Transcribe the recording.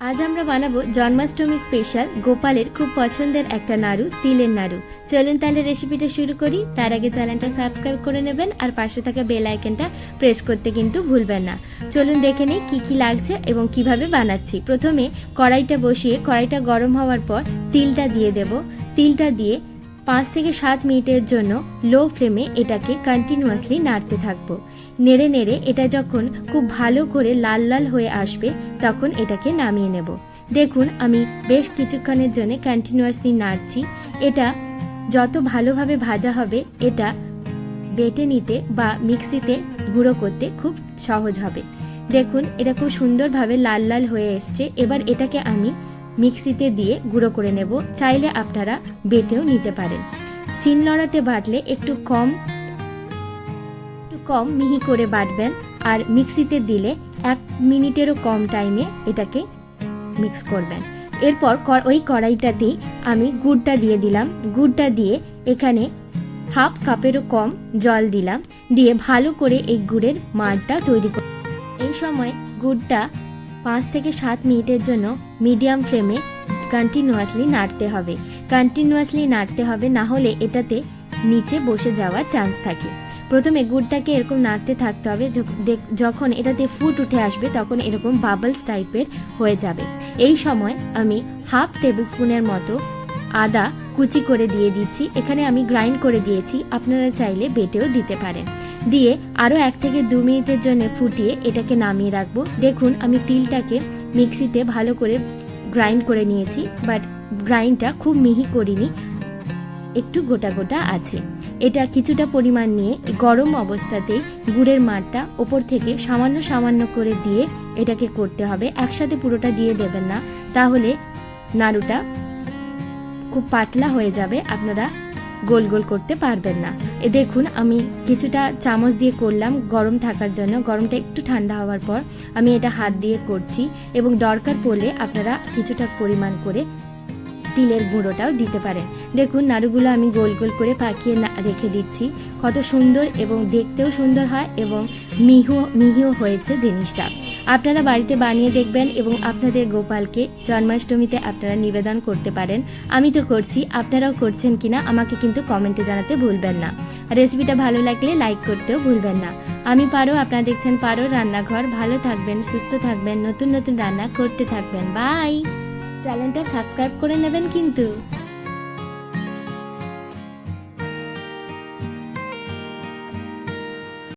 আজ আমরা বানাবো জন্মাষ্টমী স্পেশাল গোপালের খুব পছন্দের একটা নাড়ু, তিলের নাড়ু। চলুন তাহলে রেসিপিটা শুরু করি। তার আগে চ্যানেলটা সাবস্ক্রাইব করে নেবেন আর পাশে থাকা বেল আইকনটা প্রেস করতে কিন্তু ভুলবেন না। চলুন দেখে নিই কী কী লাগছে এবং কিভাবে বানাচ্ছি। প্রথমে কড়াইটা বসিয়ে কড়াইটা গরম হওয়ার পর তিলটা দিয়ে দেব। তিলটা দিয়ে 5 থেকে 7 মিনিটের জন্য লো ফ্লেমে এটাকে কন্টিনিউয়াসলি নাড়তে থাকবো। নেড়ে নেড়ে এটা যখন খুব ভালো করে লাল লাল হয়ে আসবে তখন এটাকে নামিয়ে নেব। দেখুন আমি বেশ কিছুক্ষণের জন্য কন্টিনিউয়াসলি নাড়ছি। এটা যত ভালোভাবে ভাজা হবে এটা বেটে নিতে বা মিক্সিতে গুঁড়ো করতে খুব সহজ হবে। দেখুন এটা খুব সুন্দরভাবে লাল লাল হয়ে এসছে। এবার এটাকে আমি মিক্সিতে দিয়ে গুঁড়ো করে নেব। চাইলে আপনারা বেটেও নিতে পারেন। শিলনোড়াতে বাটলে একটু কম মিহি করে বাটবেন, আর মিক্সিতে দিলে 1 মিনিটেরও কম টাইমে এটাকে মিক্স করবেন। এরপর ওই কড়াইটাতেই আমি গুড়টা দিয়ে দিলাম। গুড়টা দিয়ে এখানে 1/2 কাপেরও কম জল দিলাম, দিয়ে ভালো করে এই গুড়ের মাড়টা তৈরি করব। এই সময় গুড়টা 5 থেকে 7 মিনিটের জন্য মিডিয়াম ফ্লেমে কন্টিনিউয়াসলি নাড়তে হবে। না হলে এটাতে নিচে বসে যাওয়ার চান্স থাকে। প্রথমে গুড়টাকে এরকম নাড়তে থাকতে হবে। যখন এটাতে ফুট উঠে আসবে তখন এরকম বাবলস টাইপের হয়ে যাবে। এই সময় আমি 1/2 টেবিল স্পুনের মতো আদা কুচি করে দিয়ে দিচ্ছি। এখানে আমি গ্রাইন্ড করে দিয়েছি, আপনারা চাইলে বেটেও দিতে পারেন। দিয়ে আরও 1 থেকে 2 মিনিটের জন্য ফুটিয়ে এটাকে নামিয়ে রাখবো। দেখুন আমি তিলটাকে মিক্সিতে ভালো করে গ্রাইন্ড করে নিয়েছি, বাট গ্রাইন্ডটা খুব মিহি করিনি, একটু গোটা গোটা আছে। এটা কিছুটা পরিমাণ নিয়ে গরম অবস্থাতেই গুড়ের মাড়টা ওপর থেকে সামান্য সামান্য করে দিয়ে এটাকে করতে হবে। একসাথে পুরোটা দিয়ে দেবেন না, তাহলে নাড়ুটা খুব পাতলা হয়ে যাবে, আপনারা গোল গোল করতে পারবেন না। দেখুন আমি কিছুটা চামচ দিয়ে করলাম গরম থাকার জন্য। গরমটা একটু ঠান্ডা হওয়ার পর আমি এটা হাত দিয়ে করছি, এবং দরকার পড়লে আপনারা কিছুটা পরিমাণ করে তিলের গুঁড়োটাও দিতে পারেন। দেখুন নাড়ুগুলো আমি গোল গোল করে পাকিয়ে রেখে দিচ্ছি। কত সুন্দর এবং দেখতেও সুন্দর হয় এবং মিহিও হয়েছে জিনিসটা। আপনারা বাড়িতে বানিয়ে দেখবেন এবং আপনাদের গোপালকে জন্মাষ্টমীতে আপনারা নিবেদন করতে পারেন। আমি তো করছি, আপনারাও করছেন কিনা আমাকে কিন্তু কমেন্টে জানাতে ভুলবেন না। রেসিপিটা ভালো লাগলে লাইক করতেও ভুলবেন না। আমি পারো, আপনারা দেখছেন পারো রান্নাঘর। ভালো থাকবেন, সুস্থ থাকবেন, নতুন নতুন রান্না করতে থাকবেন। বাই। চ্যানেলটা সাবস্ক্রাইব করে নেবেন কিন্তু।